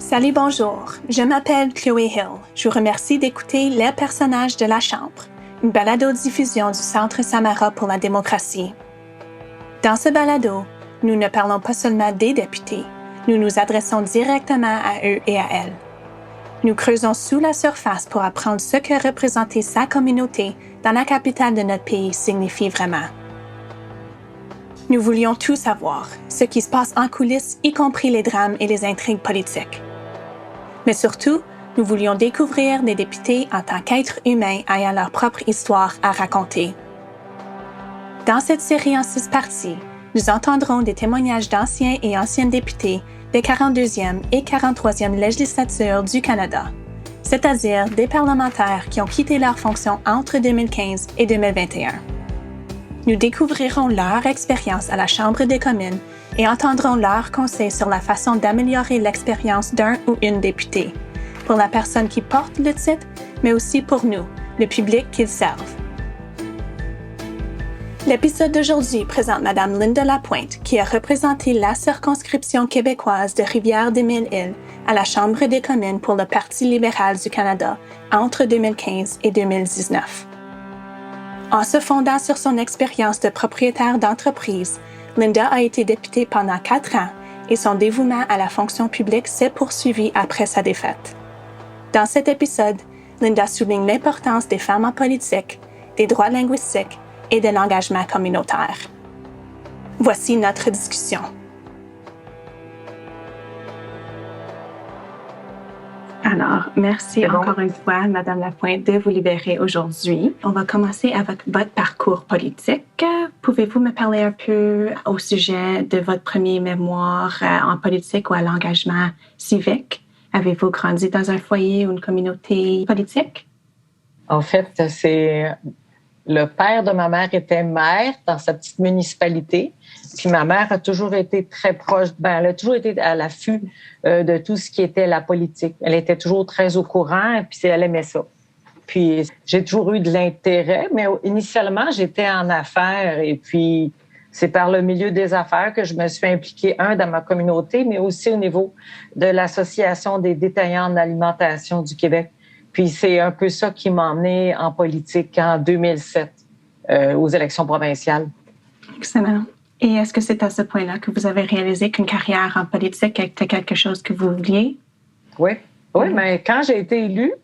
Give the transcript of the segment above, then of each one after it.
Salut, bonjour. Je m'appelle Chloé Hill. Je vous remercie d'écouter Les personnages de la Chambre, une balado-diffusion du Centre Samara pour la démocratie. Dans ce balado, nous ne parlons pas seulement des députés, nous nous adressons directement à eux et à elles. Nous creusons sous la surface pour apprendre ce que représenter sa communauté dans la capitale de notre pays signifie vraiment. Nous voulions tout savoir, ce qui se passe en coulisses, y compris les drames et les intrigues politiques. Mais surtout, nous voulions découvrir des députés en tant qu'êtres humains ayant leur propre histoire à raconter. Dans cette série en 6 parties, nous entendrons des témoignages d'anciens et anciennes députés des 42e et 43e législatures du Canada, c'est-à-dire des parlementaires qui ont quitté leur fonction entre 2015 et 2021. Nous découvrirons leur expérience à la Chambre des communes et entendrons leurs conseils sur la façon d'améliorer l'expérience d'un ou une députée, pour la personne qui porte le titre, mais aussi pour nous, le public qu'ils servent. L'épisode d'aujourd'hui présente Mme Linda Lapointe, qui a représenté la circonscription québécoise de Rivière-des-Mille-Îles à la Chambre des communes pour le Parti libéral du Canada entre 2015 et 2019. En se fondant sur son expérience de propriétaire d'entreprise, Linda a été députée pendant 4 ans et son dévouement à la fonction publique s'est poursuivi après sa défaite. Dans cet épisode, Linda souligne l'importance des femmes en politique, des droits linguistiques et de l'engagement communautaire. Voici notre discussion. Alors, merci encore une fois, Mme Lapointe, de vous libérer aujourd'hui. On va commencer avec votre parcours politique. Pouvez-vous me parler un peu au sujet de votre premier mémoire en politique ou à l'engagement civique? Avez-vous grandi dans un foyer ou une communauté politique? En fait, c'est le père de ma mère était maire dans sa petite municipalité. Puis ma mère a toujours été très proche, elle a toujours été à l'affût de tout ce qui était la politique. Elle était toujours très au courant et puis elle aimait ça. Puis j'ai toujours eu de l'intérêt, mais initialement, j'étais en affaires et puis c'est par le milieu des affaires que je me suis impliquée, dans ma communauté, mais aussi au niveau de l'Association des détaillants en alimentation du Québec. Puis c'est un peu ça qui m'a emmenée en politique en 2007 aux élections provinciales. Excellent. Et est-ce que c'est à ce point-là que vous avez réalisé qu'une carrière en politique était quelque chose que vous vouliez? Oui, mais quand j'ai été élue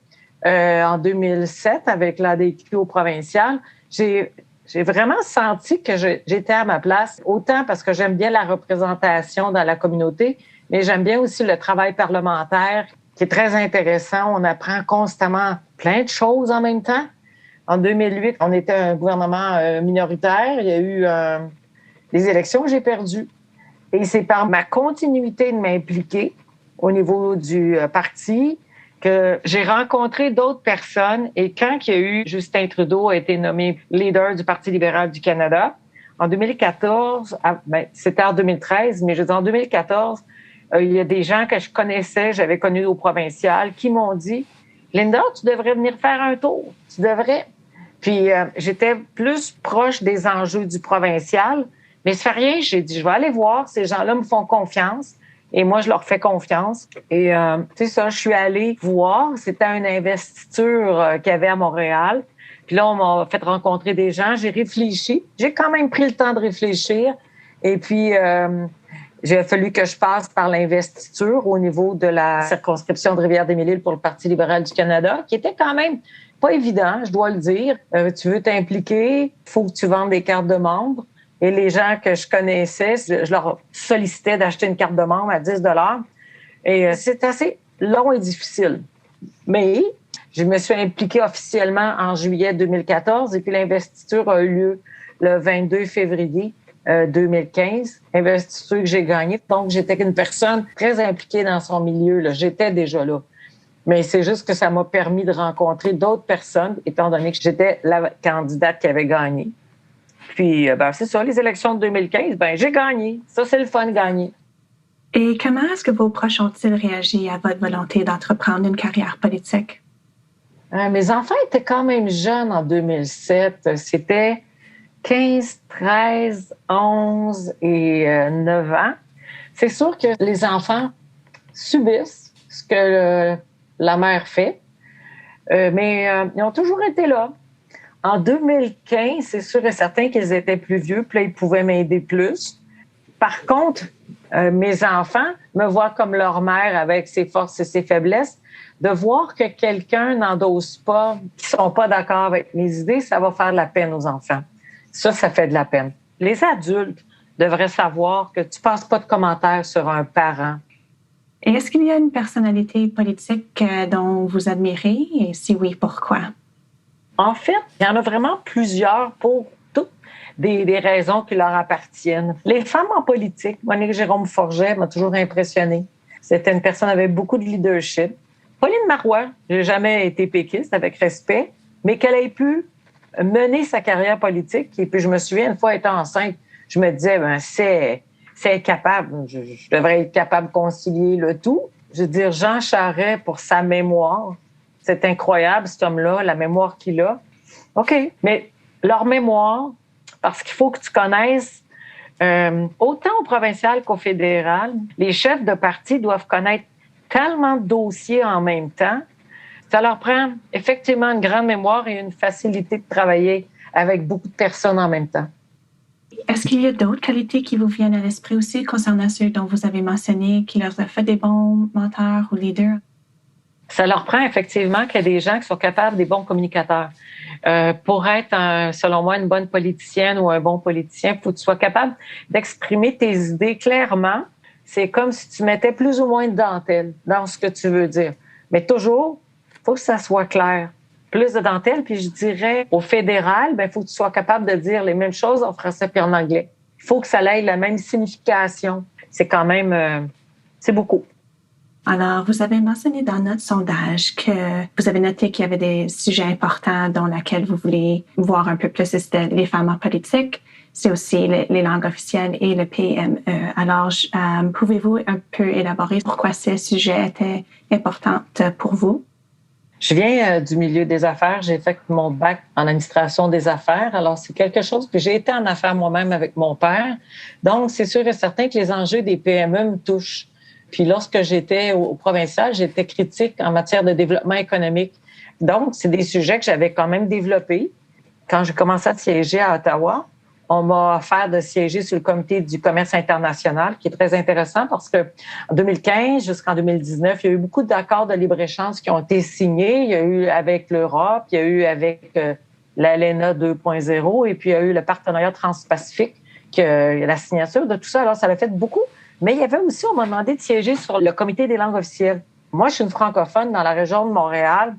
en 2007 avec l'ADQ au provincial, j'ai vraiment senti que j'étais à ma place, autant parce que j'aime bien la représentation dans la communauté, mais j'aime bien aussi le travail parlementaire qui est très intéressant. On apprend constamment plein de choses en même temps. En 2008, on était un gouvernement minoritaire. Il y a eu les élections que j'ai perdues. Et c'est par ma continuité de m'impliquer au niveau du parti que j'ai rencontré d'autres personnes. Et quand il y a eu Justin Trudeau a été nommé leader du Parti libéral du Canada, en 2014, c'était en 2013, mais je veux dire en 2014, il y a des gens que je connaissais, j'avais connus au provincial, qui m'ont dit « Linda, tu devrais venir faire un tour. Tu devrais. » Puis j'étais plus proche des enjeux du provincial. Mais ça fait rien, j'ai dit, je vais aller voir, ces gens-là me font confiance et moi, je leur fais confiance. Et tu sais ça, je suis allée voir, c'était une investiture qu'il y avait à Montréal. Puis là, on m'a fait rencontrer des gens, j'ai réfléchi. J'ai quand même pris le temps de réfléchir. Et puis, il a fallu que je passe par l'investiture au niveau de la circonscription de Rivière-des-Mille-Îles pour le Parti libéral du Canada, qui était quand même pas évident, je dois le dire. Tu veux t'impliquer, il faut que tu vendes des cartes de membres. Et les gens que je connaissais, je leur sollicitais d'acheter une carte de membre à 10 $. Et c'est assez long et difficile. Mais je me suis impliquée officiellement en juillet 2014 et puis l'investiture a eu lieu le 22 février 2015. Investiture que j'ai gagnée. Donc, j'étais une personne très impliquée dans son milieu. Là. J'étais déjà là. Mais c'est juste que ça m'a permis de rencontrer d'autres personnes, étant donné que j'étais la candidate qui avait gagné. Puis, c'est ça, les élections de 2015, j'ai gagné. Ça, c'est le fun de gagner. Et comment est-ce que vos proches ont-ils réagi à votre volonté d'entreprendre une carrière politique? Mes enfants étaient quand même jeunes en 2007. C'était 15, 13, 11 et 9 ans. C'est sûr que les enfants subissent ce que la mère fait. Mais ils ont toujours été là. En 2015, c'est sûr et certain qu'ils étaient plus vieux, puis là, ils pouvaient m'aider plus. Par contre, mes enfants me voient comme leur mère avec ses forces et ses faiblesses. De voir que quelqu'un n'endosse pas, qui ne sont pas d'accord avec mes idées, ça va faire de la peine aux enfants. Ça fait de la peine. Les adultes devraient savoir que tu ne passes pas de commentaires sur un parent. Et est-ce qu'il y a une personnalité politique dont vous admirez? Et si oui, pourquoi? En fait, il y en a vraiment plusieurs pour toutes des raisons qui leur appartiennent. Les femmes en politique, Monique Jérôme Forget m'a toujours impressionnée. C'était une personne avec beaucoup de leadership. Pauline Marois, j'ai jamais été péquiste, avec respect, mais qu'elle ait pu mener sa carrière politique. Et puis, je me souviens, une fois étant enceinte, je me disais, c'est capable. Je devrais être capable de concilier le tout. Je veux dire, Jean Charest, pour sa mémoire, c'est incroyable, cet homme-là, la mémoire qu'il a. OK, mais leur mémoire, parce qu'il faut que tu connaisses, autant au provincial qu'au fédéral, les chefs de parti doivent connaître tellement de dossiers en même temps. Ça leur prend effectivement une grande mémoire et une facilité de travailler avec beaucoup de personnes en même temps. Est-ce qu'il y a d'autres qualités qui vous viennent à l'esprit aussi concernant ceux dont vous avez mentionné, qui leur a fait des bons menteurs ou leaders? Ça leur prend effectivement qu'il y a des gens qui sont capables, des bons communicateurs. Pour être, selon moi, une bonne politicienne ou un bon politicien, il faut que tu sois capable d'exprimer tes idées clairement. C'est comme si tu mettais plus ou moins de dentelle dans ce que tu veux dire. Mais toujours, il faut que ça soit clair. Plus de dentelle, puis je dirais au fédéral, il faut que tu sois capable de dire les mêmes choses en français puis en anglais. Il faut que ça ait la même signification. C'est quand même, c'est beaucoup. Alors, vous avez mentionné dans notre sondage que vous avez noté qu'il y avait des sujets importants dans lesquels vous voulez voir un peu plus, c'était les femmes en politique, c'est aussi les langues officielles et le PME. Alors, pouvez-vous un peu élaborer pourquoi ces sujets étaient importants pour vous? Je viens du milieu des affaires. J'ai fait mon bac en administration des affaires. Alors, c'est quelque chose que j'ai été en affaires moi-même avec mon père. Donc, c'est sûr et certain que les enjeux des PME me touchent. Puis lorsque j'étais au provincial, j'étais critique en matière de développement économique. Donc, c'est des sujets que j'avais quand même développés. Quand j'ai commencé à siéger à Ottawa, on m'a offert de siéger sur le comité du commerce international, qui est très intéressant parce que en 2015 jusqu'en 2019, il y a eu beaucoup d'accords de libre-échange qui ont été signés. Il y a eu avec l'Europe, il y a eu avec l'ALENA 2.0 et puis il y a eu le partenariat transpacifique, la signature de tout ça. Alors, ça a fait beaucoup. Mais il y avait aussi, on m'a demandé de siéger sur le comité des langues officielles. Moi, je suis une francophone dans la région de Montréal.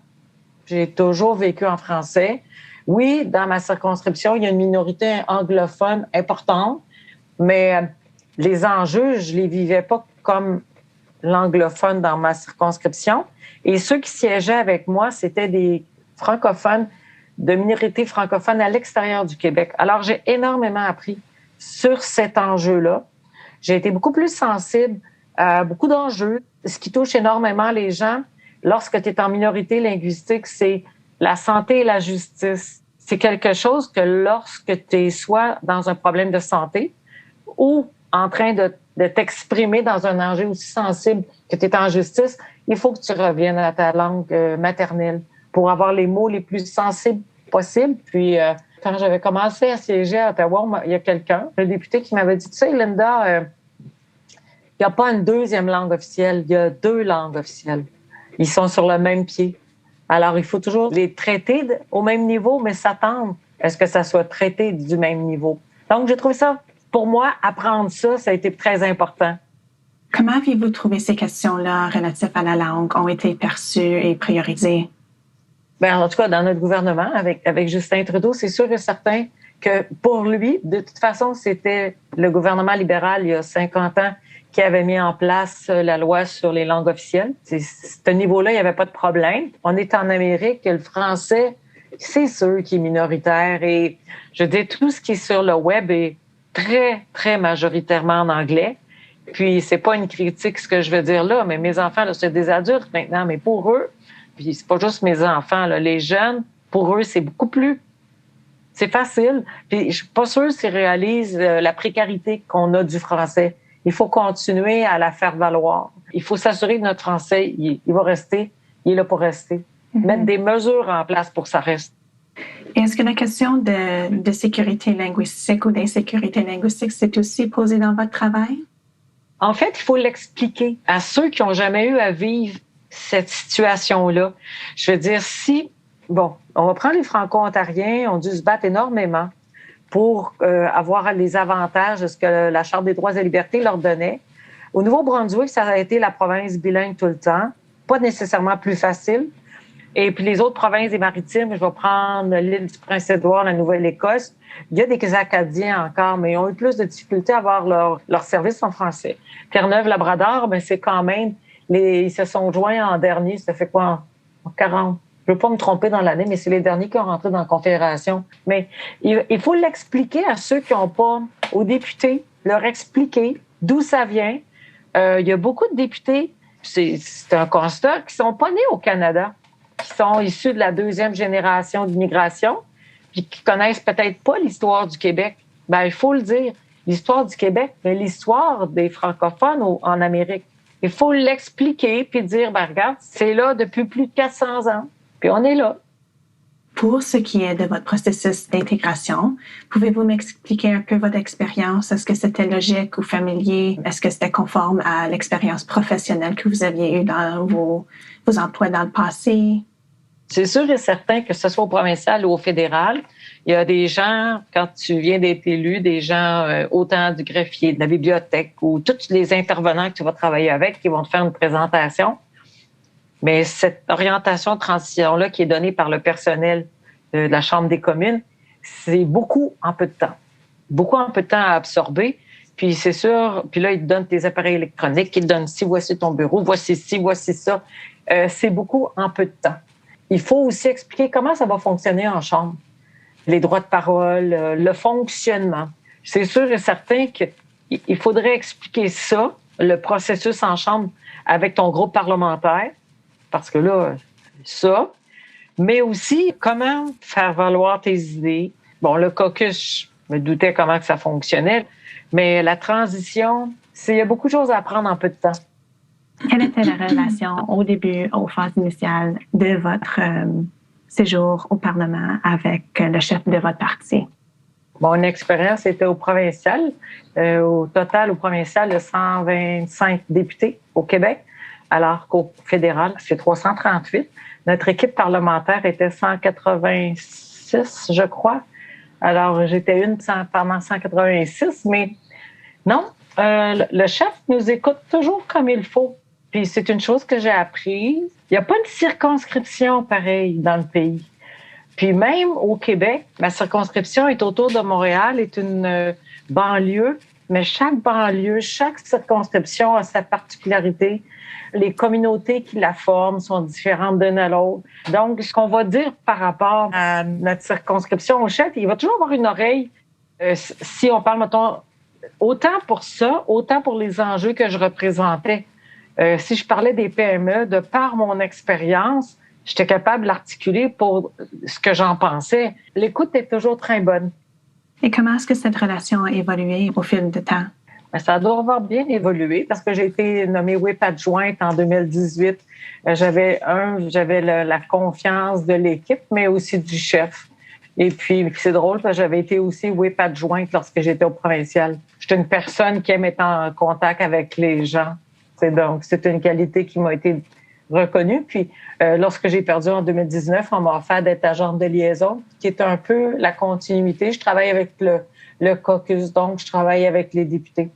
J'ai toujours vécu en français. Oui, dans ma circonscription, il y a une minorité anglophone importante, mais les enjeux, je les vivais pas comme l'anglophone dans ma circonscription. Et ceux qui siégeaient avec moi, c'était des francophones, de minorités francophones à l'extérieur du Québec. Alors, j'ai énormément appris sur cet enjeu-là. J'ai été beaucoup plus sensible à beaucoup d'enjeux. Ce qui touche énormément les gens lorsque tu es en minorité linguistique, c'est la santé et la justice. C'est quelque chose que lorsque tu es soit dans un problème de santé ou en train de t'exprimer dans un enjeu aussi sensible que tu es en justice, il faut que tu reviennes à ta langue maternelle pour avoir les mots les plus sensibles possibles. Puis, quand j'avais commencé à siéger à Ottawa, il y a quelqu'un, un député, qui m'avait dit, tu sais, Linda, il n'y a pas une deuxième langue officielle, il y a 2 langues officielles. Ils sont sur le même pied. Alors, il faut toujours les traiter au même niveau, mais s'attendre à ce que ça soit traité du même niveau. Donc, j'ai trouvé ça, pour moi, apprendre ça, ça a été très important. Comment avez-vous trouvé ces questions-là relatives à la langue ont été perçues et priorisées? Bien, en tout cas, dans notre gouvernement, avec Justin Trudeau, c'est sûr et certain que pour lui, de toute façon, c'était le gouvernement libéral, il y a 50 ans, qui avait mis en place la loi sur les langues officielles. À ce niveau-là, il n'y avait pas de problème. On est en Amérique, le français, c'est sûr qui est minoritaire. Et je dis, tout ce qui est sur le web est très, très majoritairement en anglais. Puis, c'est pas une critique ce que je veux dire là, mais mes enfants, là, c'est des adultes maintenant, mais pour eux, puis c'est pas juste mes enfants, là, les jeunes, pour eux, c'est beaucoup plus... C'est facile. Puis, je suis pas sûre s'ils réalisent la précarité qu'on a du français. Il faut continuer à la faire valoir. Il faut s'assurer que notre français, il va rester, il est là pour rester. Mettre des mesures en place pour que ça reste. Est-ce que la question de sécurité linguistique ou d'insécurité linguistique, c'est aussi posé dans votre travail? En fait, il faut l'expliquer à ceux qui n'ont jamais eu à vivre cette situation-là. Je veux dire, on va prendre les Franco-Ontariens, ont dû se battre énormément pour avoir les avantages de ce que la Charte des droits et libertés leur donnait. Au Nouveau-Brunswick, ça a été la province bilingue tout le temps, pas nécessairement plus facile. Et puis les autres provinces des Maritimes, je vais prendre l'île du Prince-Édouard, la Nouvelle-Écosse. Il y a des Acadiens encore, mais ils ont eu plus de difficultés à avoir leur service en français. Terre-Neuve-Labrador, c'est quand même, ils se sont joints en dernier, ça fait quoi, en 40? Je ne veux pas me tromper dans l'année, mais c'est les derniers qui ont rentré dans la Confédération. Mais il faut l'expliquer à ceux qui n'ont pas, aux députés, leur expliquer d'où ça vient. Il y a beaucoup de députés, c'est un constat, qui ne sont pas nés au Canada, qui sont issus de la deuxième génération d'immigration, puis qui connaissent peut-être pas l'histoire du Québec. Il faut le dire, l'histoire du Québec, mais l'histoire des francophones en Amérique. Il faut l'expliquer puis dire, regarde, c'est là depuis plus de 400 ans, puis on est là. Pour ce qui est de votre processus d'intégration, pouvez-vous m'expliquer un peu votre expérience? Est-ce que c'était logique ou familier? Est-ce que c'était conforme à l'expérience professionnelle que vous aviez eue dans vos emplois dans le passé? C'est sûr et certain que ce soit au provincial ou au fédéral, il y a des gens, quand tu viens d'être élu, des gens autant du greffier, de la bibliothèque ou tous les intervenants que tu vas travailler avec qui vont te faire une présentation. Mais cette orientation de transition-là qui est donnée par le personnel de la Chambre des communes, c'est beaucoup en peu de temps. Beaucoup en peu de temps à absorber. Puis c'est sûr, puis là, ils te donnent tes appareils électroniques, ils te donnent voici ton bureau, voici ci, voici ça. C'est beaucoup en peu de temps. Il faut aussi expliquer comment ça va fonctionner en chambre. Les droits de parole, le fonctionnement. C'est sûr et certain qu'il faudrait expliquer ça, le processus en chambre avec ton groupe parlementaire, parce que là, ça, mais aussi comment faire valoir tes idées. Bon, le caucus, je me doutais comment que ça fonctionnait, mais la transition, il y a beaucoup de choses à apprendre en peu de temps. Quelle était la relation au début, aux phases initiales de votre séjour au Parlement avec le chef de votre parti? Mon expérience était au provincial. Au total, au provincial, il y a 125 députés au Québec, alors qu'au fédéral, c'est 338. Notre équipe parlementaire était 186, je crois. Alors, j'étais pendant 186, mais non, le chef nous écoute toujours comme il faut. Puis c'est une chose que j'ai apprise. Il n'y a pas de circonscription pareille dans le pays. Puis même au Québec, ma circonscription est autour de Montréal, est une banlieue, mais chaque banlieue, chaque circonscription a sa particularité. Les communautés qui la forment sont différentes d'une à l'autre. Donc, ce qu'on va dire par rapport à notre circonscription au chef, il va toujours avoir une oreille. Si on parle, mettons, autant pour ça, autant pour les enjeux que je représentais. Si je parlais des PME, de par mon expérience, j'étais capable de l'articuler pour ce que j'en pensais. L'écoute est toujours très bonne. Et comment est-ce que cette relation a évolué au fil du temps? Ça doit avoir bien évolué parce que j'ai été nommée whip adjointe en 2018. J'avais la confiance de l'équipe, mais aussi du chef. Et puis, c'est drôle parce que j'avais été aussi whip adjointe lorsque j'étais au provincial. J'étais une personne qui aime être en contact avec les gens. Donc, c'est une qualité qui m'a été reconnue. Puis, lorsque j'ai perdu en 2019, on m'a offert d'être agente de liaison, qui est un peu la continuité. Je travaille avec le caucus, donc je travaille avec les députés.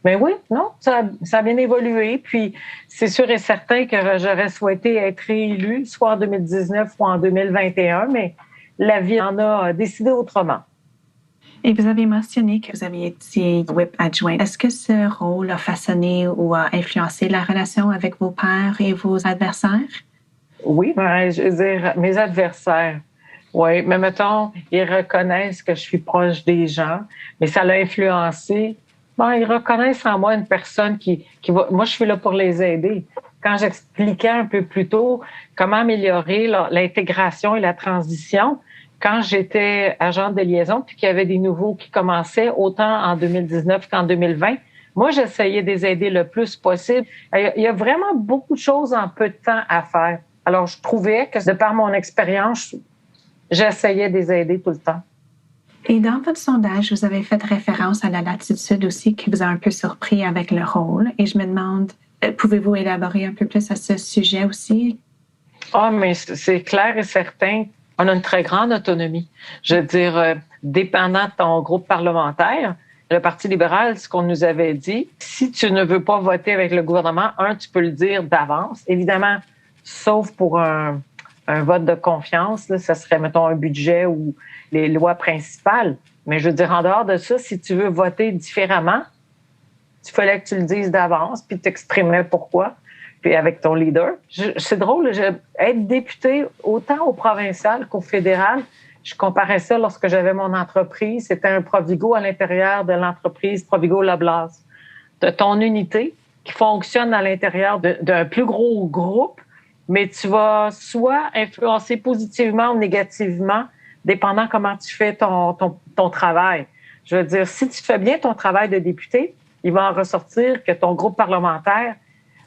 Mais oui, non, ça a bien évolué. Puis, c'est sûr et certain que j'aurais souhaité être réélue, soit en 2019 ou en 2021, mais la vie en a décidé autrement. Et vous avez mentionné que vous aviez été whip adjoint. Est-ce que ce rôle a façonné ou a influencé la relation avec vos pairs et vos adversaires? Oui, je veux dire, mes adversaires. Oui, mais mettons, ils reconnaissent que je suis proche des gens, mais ça l'a influencé. Bon, ils reconnaissent en moi une personne qui va... Moi, je suis là pour les aider. Quand j'expliquais un peu plus tôt comment améliorer l'intégration et la transition, quand j'étais agente de liaison puis qu'il y avait des nouveaux qui commençaient autant en 2019 qu'en 2020, Moi, j'essayais de les aider le plus possible. Il y a vraiment beaucoup de choses en peu de temps à faire. Alors, je trouvais que de par mon expérience, j'essayais de les aider tout le temps. Et dans votre sondage, vous avez fait référence à la latitude aussi qui vous a un peu surpris avec le rôle. Et je me demande, pouvez-vous élaborer un peu plus à ce sujet aussi? Ah, mais c'est clair et certain. On a une très grande autonomie. Je veux dire, dépendant de ton groupe parlementaire, le Parti libéral, ce qu'on nous avait dit, si tu ne veux pas voter avec le gouvernement, tu peux le dire d'avance. Évidemment, sauf pour un vote de confiance, là, ça serait, mettons, un budget ou les lois principales. Mais je veux dire, en dehors de ça, si tu veux voter différemment, il fallait que tu le dises d'avance, puis t'exprimer pourquoi, puis avec ton leader. C'est drôle, être député autant au provincial qu'au fédéral, je comparais ça lorsque j'avais mon entreprise. C'était un Provigo à l'intérieur de l'entreprise Provigo-Loblaws. De ton unité qui fonctionne à l'intérieur d'un plus gros groupe, mais tu vas soit influencer positivement ou négativement, dépendant comment tu fais ton travail. Je veux dire, si tu fais bien ton travail de député, il va en ressortir que ton groupe parlementaire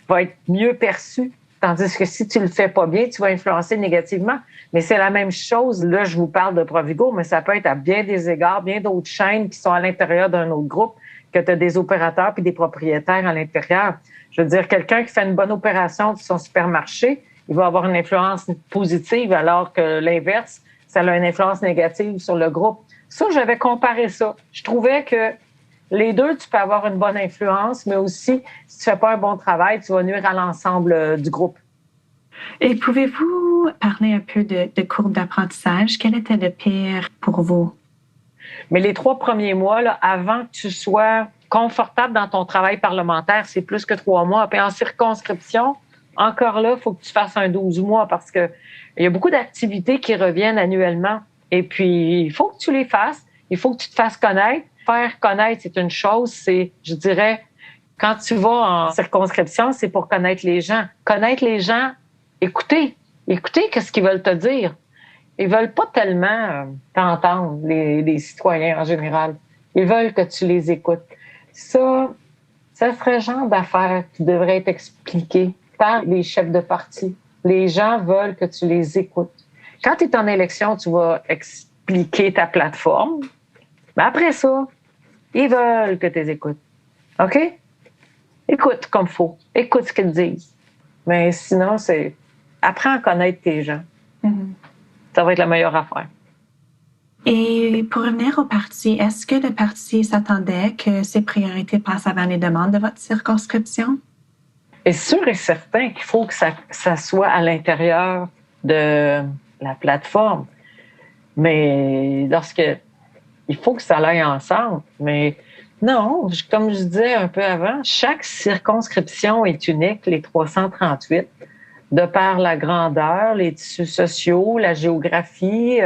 va être mieux perçu. Tandis que si tu le fais pas bien, tu vas influencer négativement. Mais c'est la même chose. Là, je vous parle de Provigo, mais ça peut être à bien des égards, bien d'autres chaînes qui sont à l'intérieur d'un autre groupe, que tu as des opérateurs puis des propriétaires à l'intérieur. Je veux dire, quelqu'un qui fait une bonne opération de son supermarché, il va avoir une influence positive, alors que l'inverse, ça a une influence négative sur le groupe. Ça, j'avais comparé ça. Je trouvais que les deux, tu peux avoir une bonne influence, mais aussi, si tu fais pas un bon travail, tu vas nuire à l'ensemble du groupe. Et pouvez-vous parler un peu de courbe d'apprentissage? Quel était le pire pour vous? Mais les 3 premiers mois, là, avant que tu sois confortable dans ton travail parlementaire, c'est plus que 3 mois. Puis en circonscription, encore là, il faut que tu fasses un 12 mois parce que il y a beaucoup d'activités qui reviennent annuellement. Et puis, il faut que tu les fasses. Il faut que tu te fasses connaître. Faire connaître, c'est une chose. C'est, je dirais, quand tu vas en circonscription, c'est pour connaître les gens. Connaître les gens, écouter. Écouter qu'est-ce qu'ils veulent te dire. Ils veulent pas tellement t'entendre, les citoyens en général. Ils veulent que tu les écoutes. Ça serait le genre d'affaires qui devrait être expliqué par les chefs de parti. Les gens veulent que tu les écoutes. Quand tu es en élection, tu vas expliquer ta plateforme. Mais après ça, ils veulent que tu les écoutes. OK? Écoute comme il faut. Écoute ce qu'ils disent. Mais sinon, c'est apprends à connaître tes gens. Mm-hmm. Ça va être la meilleure affaire. Et pour revenir au parti, est-ce que le parti s'attendait que ses priorités passent avant les demandes de votre circonscription? Et sûr et certain qu'il faut que ça soit à l'intérieur de la plateforme. Mais il faut que ça aille ensemble. Mais non, comme je disais un peu avant, chaque circonscription est unique, les 338, de par la grandeur, les tissus sociaux, la géographie,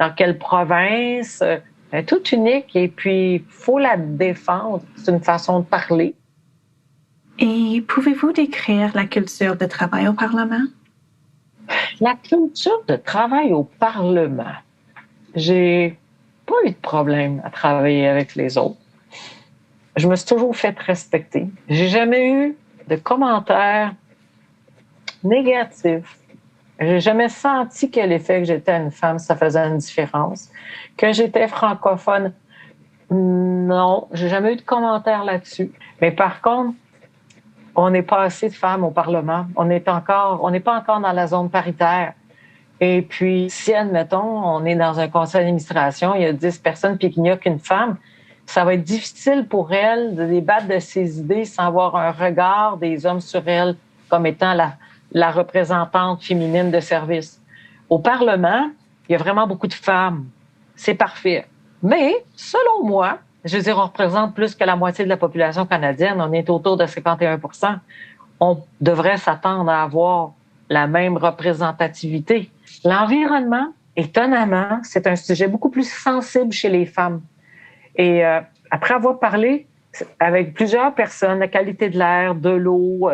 dans quelle province, tout unique. Et puis, il faut la défendre. C'est une façon de parler. Et pouvez-vous décrire la culture de travail au Parlement? La culture de travail au Parlement. J'ai pas eu de problème à travailler avec les autres. Je me suis toujours fait respecter. J'ai jamais eu de commentaires négatifs. J'ai jamais senti que l'effet que j'étais une femme, ça faisait une différence. Que j'étais francophone, non, j'ai jamais eu de commentaires là-dessus. Mais par contre, on n'est pas assez de femmes au Parlement. On n'est pas encore dans la zone paritaire. Et puis, si, admettons, on est dans un conseil d'administration, il y a 10 personnes puis qu'il n'y a qu'une femme, ça va être difficile pour elle de débattre de ses idées sans avoir un regard des hommes sur elle comme étant la représentante féminine de service. Au Parlement, il y a vraiment beaucoup de femmes. C'est parfait. Mais, selon moi, je veux dire, on représente plus que la moitié de la population canadienne. On est autour de 51 %. On devrait s'attendre à avoir la même représentativité. L'environnement, étonnamment, c'est un sujet beaucoup plus sensible chez les femmes. Et après avoir parlé avec plusieurs personnes, la qualité de l'air, de l'eau,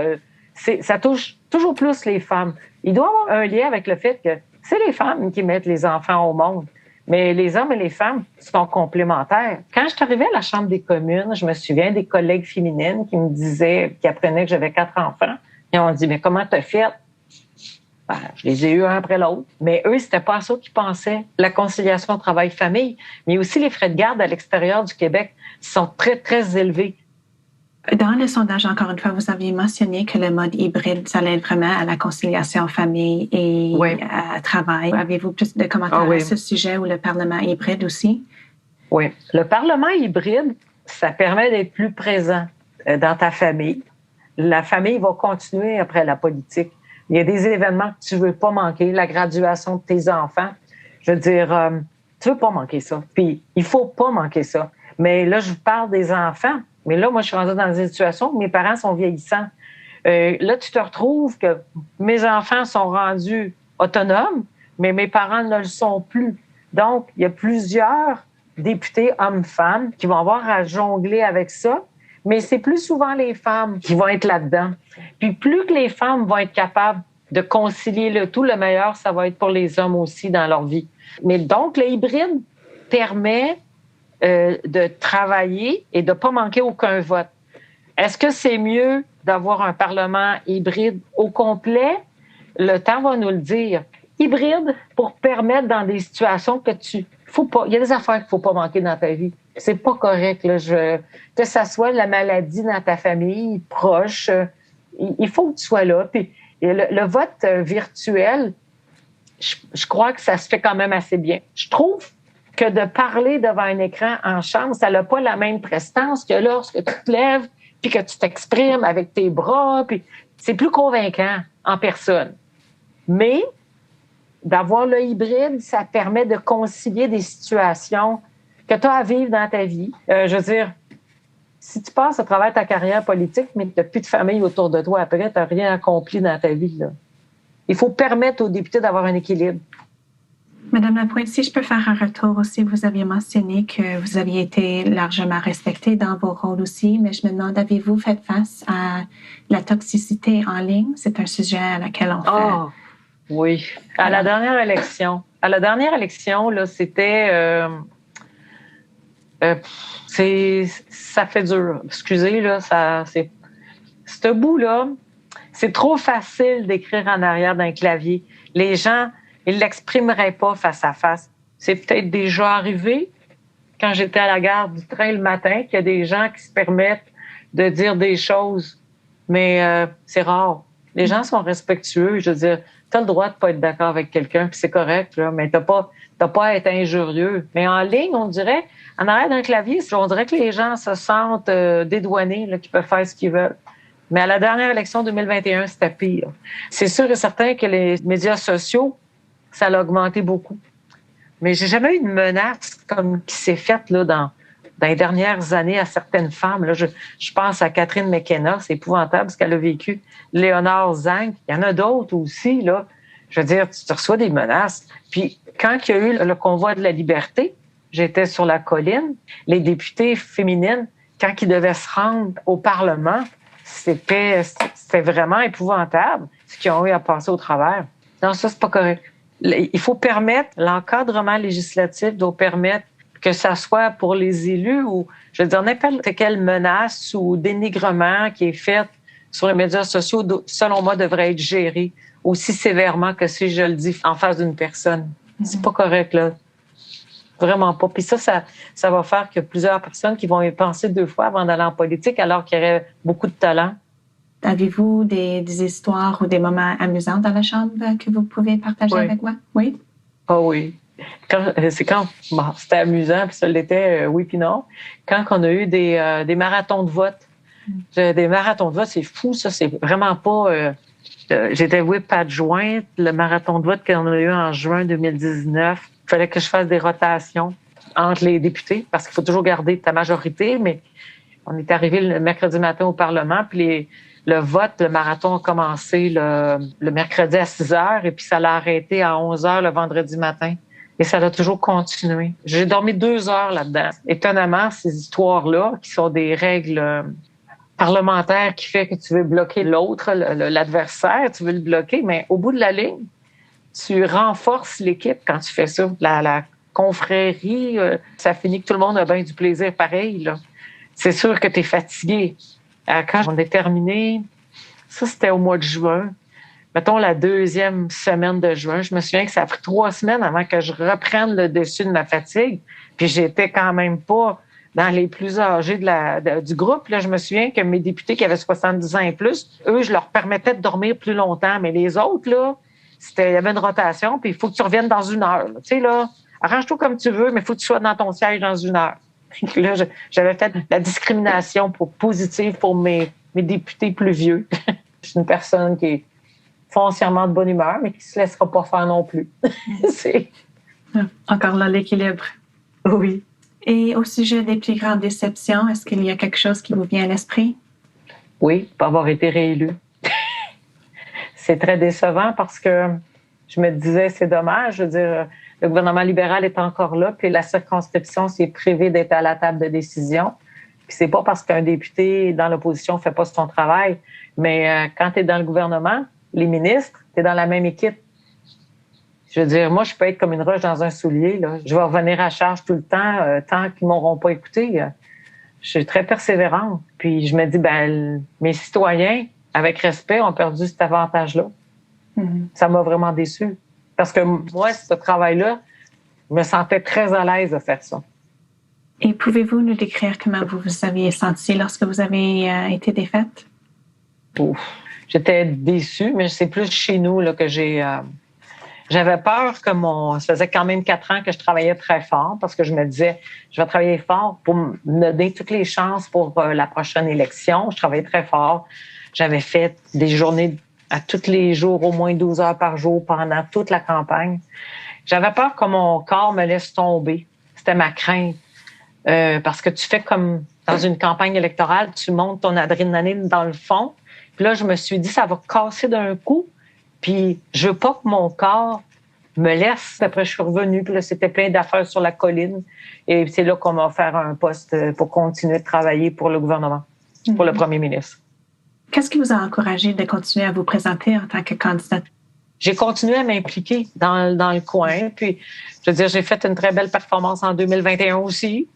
ça touche toujours plus les femmes. Il doit y avoir un lien avec le fait que c'est les femmes qui mettent les enfants au monde. Mais les hommes et les femmes sont complémentaires. Quand je suis arrivée à la Chambre des communes, je me souviens des collègues féminines qui me disaient, qui apprenaient que j'avais 4 enfants. Ils ont dit, mais comment t'as fait? Ben, je les ai eus un après l'autre. Mais eux, c'était pas ça qu'ils pensaient. La conciliation travail-famille, mais aussi les frais de garde à l'extérieur du Québec sont très, très élevés. Dans le sondage, encore une fois, vous aviez mentionné que le mode hybride, ça l'aide vraiment à la conciliation famille et travail. Avez-vous plus de commentaires à ce sujet ou le Parlement hybride aussi? Oui. Le Parlement hybride, ça permet d'être plus présent dans ta famille. La famille va continuer après la politique. Il y a des événements que tu veux pas manquer, la graduation de tes enfants. Je veux dire, tu veux pas manquer ça. Puis, il faut pas manquer ça. Mais là, je vous parle des enfants. Mais là, moi, je suis rendue dans une situation où mes parents sont vieillissants. Là, tu te retrouves que mes enfants sont rendus autonomes, mais mes parents ne le sont plus. Donc, il y a plusieurs députés hommes-femmes qui vont avoir à jongler avec ça, mais c'est plus souvent les femmes qui vont être là-dedans. Puis plus que les femmes vont être capables de concilier le tout, le meilleur, ça va être pour les hommes aussi dans leur vie. Mais donc, le hybride permet de travailler et de ne pas manquer aucun vote. Est-ce que c'est mieux d'avoir un Parlement hybride au complet? Le temps va nous le dire. Hybride pour permettre dans des situations que faut pas. Il y a des affaires qu'il ne faut pas manquer dans ta vie. C'est pas correct. Là, que ça soit la maladie dans ta famille, proche, il faut que tu sois là. Puis le vote virtuel, je crois que ça se fait quand même assez bien. Je trouve que de parler devant un écran en chambre, ça n'a pas la même prestance que lorsque tu te lèves puis que tu t'exprimes avec tes bras. Puis c'est plus convaincant en personne. Mais d'avoir le hybride, ça permet de concilier des situations que tu as à vivre dans ta vie. Je veux dire, si tu passes à travers ta carrière politique, mais que tu n'as plus de famille autour de toi après, tu n'as rien accompli dans ta vie. Là. Il faut permettre aux députés d'avoir un équilibre. Madame Lapointe, si je peux faire un retour aussi, vous aviez mentionné que vous aviez été largement respectée dans vos rôles aussi, mais je me demande, avez-vous fait face à la toxicité en ligne? C'est un sujet à laquelle on fait... Oh, oui. À la dernière élection, là, c'était... ça fait dur. Excusez, là, ce bout-là, c'est trop facile d'écrire en arrière d'un clavier. Les gens, ils l'exprimeraient pas face à face. C'est peut-être déjà arrivé quand j'étais à la gare du train le matin qu'il y a des gens qui se permettent de dire des choses, mais c'est rare. Les gens sont respectueux. Je veux dire, t'as le droit de pas être d'accord avec quelqu'un, puis c'est correct, là, mais t'as pas à être injurieux. Mais en ligne, on dirait, en arrière d'un clavier, on dirait que les gens se sentent dédouanés, là, qu'ils peuvent faire ce qu'ils veulent. Mais à la dernière élection 2021, c'était pire. C'est sûr et certain que les médias sociaux, ça l'a augmenté beaucoup. Mais j'ai jamais eu de menace comme qui s'est faite là dans les dernières années à certaines femmes. Là, je pense à Catherine McKenna, c'est épouvantable ce qu'elle a vécu. Léonard Zang, il y en a d'autres aussi. Là. Je veux dire, tu reçois des menaces. Puis quand il y a eu le convoi de la liberté, j'étais sur la colline, les députées féminines, quand ils devaient se rendre au Parlement, c'était vraiment épouvantable ce qu'ils ont eu à passer au travers. Non, ça, c'est pas correct. Il faut permettre, l'encadrement législatif doit permettre que ça soit pour les élus ou, je veux dire, n'importe quelle menace ou dénigrement qui est fait sur les médias sociaux, selon moi, devrait être géré aussi sévèrement que si je le dis en face d'une personne. C'est pas correct, là. Vraiment pas. Puis ça va faire que plusieurs personnes qui vont y penser 2 fois avant d'aller en politique alors qu'il y aurait beaucoup de talent. Avez-vous des histoires ou des moments amusants dans la Chambre que vous pouvez partager avec moi? Oui? Ah oui. C'était amusant, puis ça l'était, oui puis non. Quand on a eu des marathons de vote. Des marathons de vote, c'est fou, ça. C'est vraiment pas... j'étais whip adjointe. Le marathon de vote qu'on a eu en juin 2019, il fallait que je fasse des rotations entre les députés parce qu'il faut toujours garder ta majorité, mais on est arrivé le mercredi matin au Parlement, puis le vote, le marathon a commencé le mercredi à 6 heures et puis ça l'a arrêté à 11 heures le vendredi matin. Et ça a toujours continué. J'ai dormi 2 heures là-dedans. Étonnamment, ces histoires-là, qui sont des règles parlementaires qui fait que tu veux bloquer l'autre, l'adversaire, tu veux le bloquer, mais au bout de la ligne, tu renforces l'équipe quand tu fais ça. confrérie, ça finit que tout le monde a bien du plaisir pareil, là. C'est sûr que tu es fatigué. Quand on est terminé, ça, c'était au mois de juin. Mettons la deuxième semaine de juin. Je me souviens que ça a pris 3 semaines avant que je reprenne le dessus de ma fatigue. Puis j'étais quand même pas dans les plus âgés du groupe. Là, je me souviens que mes députés qui avaient 70 ans et plus, eux, je leur permettais de dormir plus longtemps. Mais les autres, là, il y avait une rotation, puis il faut que tu reviennes dans 1 heure. Tu sais, là, arrange-toi comme tu veux, mais il faut que tu sois dans ton siège dans 1 heure. Là, j'avais fait la discrimination positive pour mes députés plus vieux. Je suis une personne qui est foncièrement de bonne humeur, mais qui ne se laissera pas faire non plus. Encore là, l'équilibre. Oui. Et au sujet des plus grandes déceptions, est-ce qu'il y a quelque chose qui vous vient à l'esprit? Oui, pas avoir été réélu. C'est très décevant parce que je me disais, c'est dommage. Je veux dire, le gouvernement libéral est encore là, puis la circonscription s'est privée d'être à la table de décision. Puis c'est pas parce qu'un député dans l'opposition fait pas son travail, mais quand tu es dans le gouvernement, les ministres, tu es dans la même équipe. Je veux dire, moi, je peux être comme une roche dans un soulier, là. Je vais revenir à charge tout le temps, tant qu'ils m'auront pas écouté. Je suis très persévérante. Puis je me dis, mes citoyens, avec respect, ont perdu cet avantage-là. Mm-hmm. Ça m'a vraiment déçue. Parce que moi, ce travail-là, je me sentais très à l'aise de faire ça. Et pouvez-vous nous décrire comment vous vous aviez senti lorsque vous avez été défaite? Ouf. J'étais déçue, mais c'est plus chez nous là, que j'avais peur que ça faisait quand même 4 ans que je travaillais très fort parce que je me disais, je vais travailler fort pour me donner toutes les chances pour la prochaine élection. Je travaillais très fort. J'avais fait des journées à tous les jours, au moins 12 heures par jour pendant toute la campagne. J'avais peur que mon corps me laisse tomber. C'était ma crainte. Parce que tu fais comme dans une campagne électorale, tu montes ton adrénaline dans le fond. Puis là, je me suis dit, ça va casser d'un coup. Puis je veux pas que mon corps me laisse. Après, je suis revenue. Puis là, c'était plein d'affaires sur la colline. Et c'est là qu'on m'a offert un poste pour continuer de travailler pour le gouvernement, pour le premier ministre. Qu'est-ce qui vous a encouragé de continuer à vous présenter en tant que candidate? J'ai continué à m'impliquer dans le coin. Puis, je veux dire, j'ai fait une très belle performance en 2021 aussi.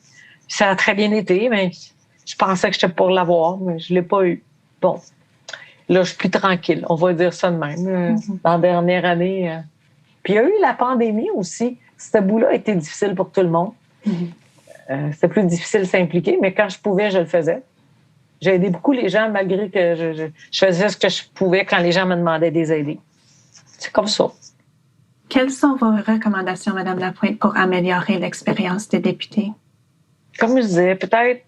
Ça a très bien été, mais je pensais que j'étais pour l'avoir, mais je l'ai pas eu. Bon. Là, je suis plus tranquille. On va dire ça de même. Dans la dernière année. Puis, il y a eu la pandémie aussi. Ce bout-là a été difficile pour tout le monde. C'était plus difficile de s'impliquer, mais quand je pouvais, je le faisais. J'ai aidé beaucoup les gens, malgré que je faisais ce que je pouvais quand les gens me demandaient de les aider. C'est comme ça. Quelles sont vos recommandations, Mme Lapointe, pour améliorer l'expérience des députés? Comme je disais, peut-être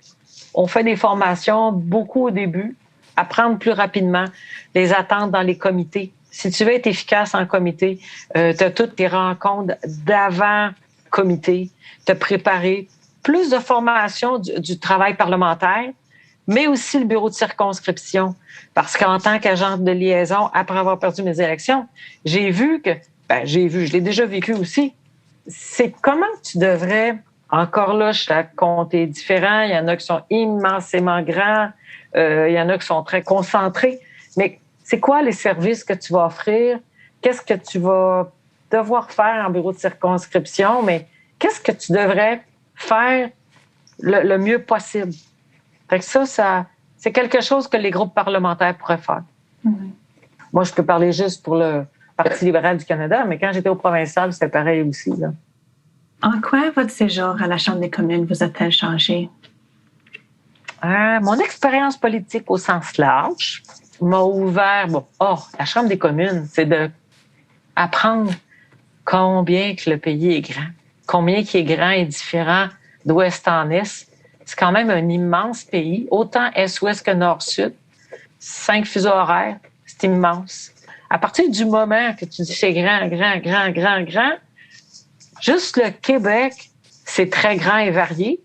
on fait des formations beaucoup au début, apprendre plus rapidement, les attentes dans les comités. Si tu veux être efficace en comité, tu as toutes tes rencontres d'avant comité, te préparer, plus de formation du travail parlementaire, mais aussi le bureau de circonscription. Parce qu'en tant qu'agente de liaison, après avoir perdu mes élections, j'ai vu, je l'ai déjà vécu aussi, c'est comment tu devrais, encore là, chaque compte est différent, il y en a qui sont immensément grands, il y en a qui sont très concentrés, mais c'est quoi les services que tu vas offrir? Qu'est-ce que tu vas devoir faire en bureau de circonscription? Mais qu'est-ce que tu devrais faire le mieux possible? Fait que ça, c'est quelque chose que les groupes parlementaires pourraient faire. Mm-hmm. Moi, je peux parler juste pour le Parti libéral du Canada, mais quand j'étais au provincial, c'était pareil aussi, là. En quoi votre séjour à la Chambre des communes vous a-t-elle changé? Mon expérience politique au sens large m'a ouvert... la Chambre des communes, c'est d'apprendre combien que le pays est grand, combien qu'il est grand et différent d'ouest en est. C'est quand même un immense pays, autant est-ouest que nord-sud. 5 fuseaux horaires, c'est immense. À partir du moment que tu dis c'est grand, grand, grand, grand, grand, juste le Québec, c'est très grand et varié.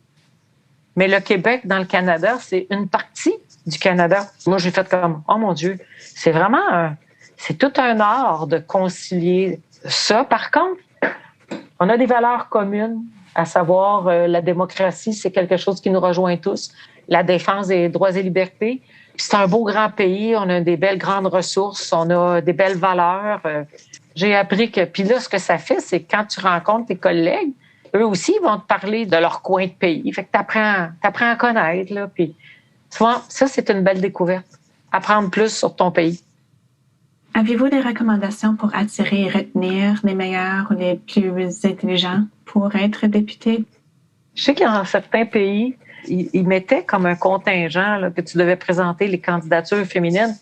Mais le Québec, dans le Canada, c'est une partie du Canada. Moi, j'ai fait comme, oh mon Dieu, c'est vraiment c'est tout un art de concilier ça. Par contre, on a des valeurs communes, à savoir la démocratie, c'est quelque chose qui nous rejoint tous. La défense des droits et libertés. Puis c'est un beau grand pays, on a des belles grandes ressources, on a des belles valeurs. J'ai appris que... Puis là, ce que ça fait, c'est que quand tu rencontres tes collègues, eux aussi vont te parler de leur coin de pays. Fait que t'apprends à connaître, là. Puis, tu vois, ça, c'est une belle découverte. Apprendre plus sur ton pays. Avez-vous des recommandations pour attirer et retenir les meilleurs ou les plus intelligents pour être député? Je sais qu'il y a certains pays, ils mettaient comme un contingent là, que tu devais présenter les candidatures féminines,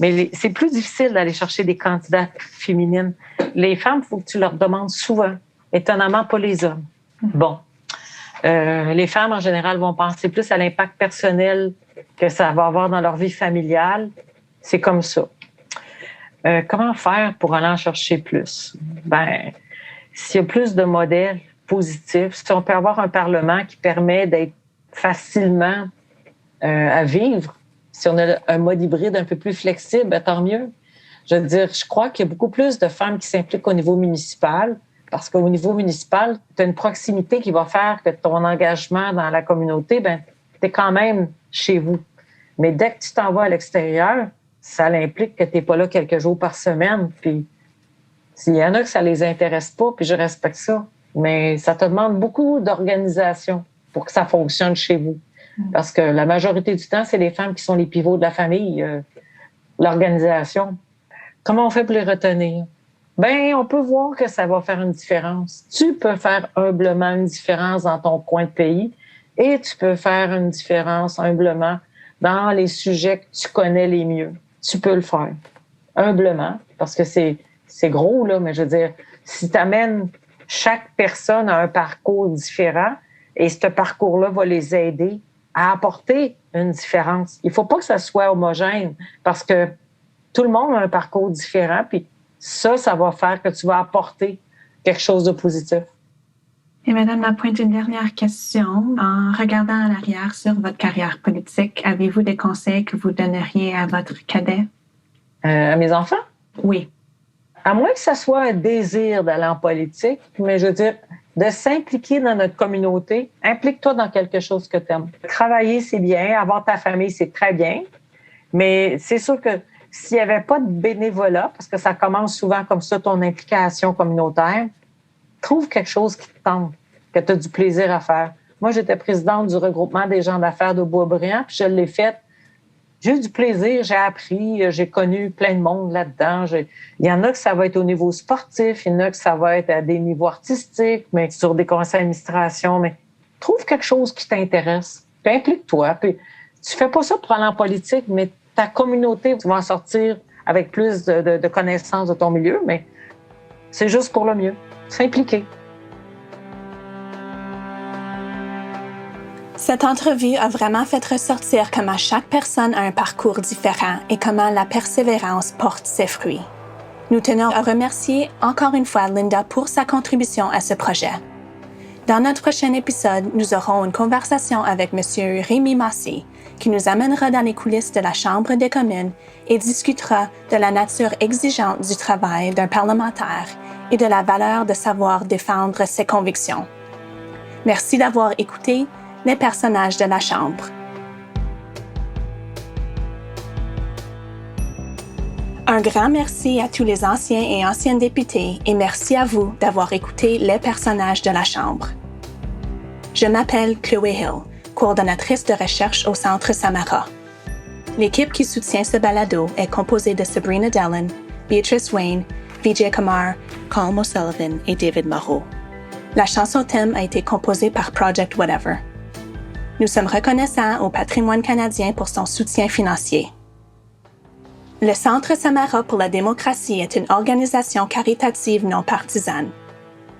mais c'est plus difficile d'aller chercher des candidates féminines. Les femmes, il faut que tu leur demandes souvent, étonnamment pas les hommes. Bon, les femmes en général vont penser plus à l'impact personnel que ça va avoir dans leur vie familiale. C'est comme ça. Comment faire pour aller en chercher plus? Ben, s'il y a plus de modèles positifs, si on peut avoir un Parlement qui permet d'être facilement à vivre, si on a un mode hybride un peu plus flexible, ben, tant mieux. Je veux dire, je crois qu'il y a beaucoup plus de femmes qui s'impliquent au niveau municipal, parce qu'au niveau municipal, tu as une proximité qui va faire que ton engagement dans la communauté, ben, tu es quand même chez vous. Mais dès que tu t'en vas à l'extérieur, ça implique que tu n'es pas là quelques jours par semaine. Puis s'il y en a que ça les intéresse pas, puis je respecte ça, mais ça te demande beaucoup d'organisation pour que ça fonctionne chez vous. Parce que la majorité du temps, c'est les femmes qui sont les pivots de la famille, l'organisation. Comment on fait pour les retenir? Ben, on peut voir que ça va faire une différence. Tu peux faire humblement une différence dans ton coin de pays et tu peux faire une différence humblement dans les sujets que tu connais les mieux. Tu peux le faire humblement parce que c'est gros, là, mais je veux dire, si tu amènes chaque personne a un parcours différent et ce parcours-là va les aider à apporter une différence. Il ne faut pas que ça soit homogène parce que tout le monde a un parcours différent, puis ça va faire que tu vas apporter quelque chose de positif. Et Madame Lapointe, une dernière question. En regardant en arrière sur votre carrière politique, avez-vous des conseils que vous donneriez à votre cadet? À mes enfants? Oui. À moins que ça soit un désir d'aller en politique, mais je veux dire, de s'impliquer dans notre communauté, implique-toi dans quelque chose que tu aimes. Travailler, c'est bien. Avoir ta famille, c'est très bien. Mais c'est sûr que s'il n'y avait pas de bénévolat, parce que ça commence souvent comme ça, ton implication communautaire, trouve quelque chose qui te tente, que tu as du plaisir à faire. Moi, j'étais présidente du regroupement des gens d'affaires de Boisbriand, puis je l'ai fait. J'ai eu du plaisir, j'ai appris, j'ai connu plein de monde là-dedans. Il y en a que ça va être au niveau sportif, il y en a que ça va être à des niveaux artistiques, mais sur des conseils d'administration. Mais trouve quelque chose qui t'intéresse, puis implique-toi. Puis tu fais pas ça pour aller en politique, mais ta communauté, tu vas en sortir avec plus de connaissances de ton milieu, mais c'est juste pour le mieux. S'impliquer. Cette entrevue a vraiment fait ressortir comment chaque personne a un parcours différent et comment la persévérance porte ses fruits. Nous tenons à remercier encore une fois Linda pour sa contribution à ce projet. Dans notre prochain épisode, nous aurons une conversation avec M. Rémi Massé, qui nous amènera dans les coulisses de la Chambre des communes et discutera de la nature exigeante du travail d'un parlementaire et de la valeur de savoir défendre ses convictions. Merci d'avoir écouté les personnages de la Chambre. Un grand merci à tous les anciens et anciennes députés et merci à vous d'avoir écouté les personnages de la Chambre. Je m'appelle Chloé Hill, coordonnatrice de recherche au Centre Samara. L'équipe qui soutient ce balado est composée de Sabrina Dellen, Beatrice Wayne, Vijay Kumar, Colm O'Sullivan et David Moreau. La chanson thème a été composée par Project Whatever. Nous sommes reconnaissants au patrimoine canadien pour son soutien financier. Le Centre Samara pour la démocratie est une organisation caritative non partisane.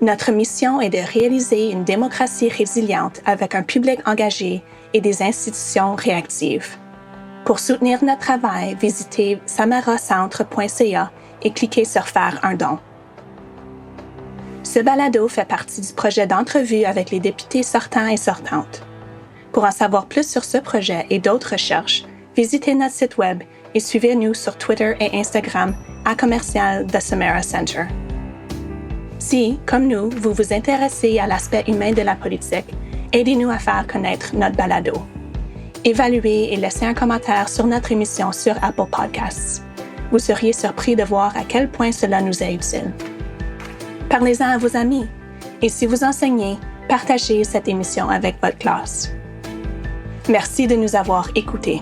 Notre mission est de réaliser une démocratie résiliente avec un public engagé et des institutions réactives. Pour soutenir notre travail, visitez samaracentre.ca et cliquez sur « Faire un don ». Ce balado fait partie du projet d'entrevue avec les députés sortants et sortantes. Pour en savoir plus sur ce projet et d'autres recherches, visitez notre site web et suivez-nous sur Twitter et Instagram @The Samara Center. Si, comme nous, vous vous intéressez à l'aspect humain de la politique, aidez-nous à faire connaître notre balado. Évaluez et laissez un commentaire sur notre émission sur Apple Podcasts. Vous seriez surpris de voir à quel point cela nous est utile. Parlez-en à vos amis Et si vous enseignez, partagez cette émission avec votre classe. Merci de nous avoir écoutés.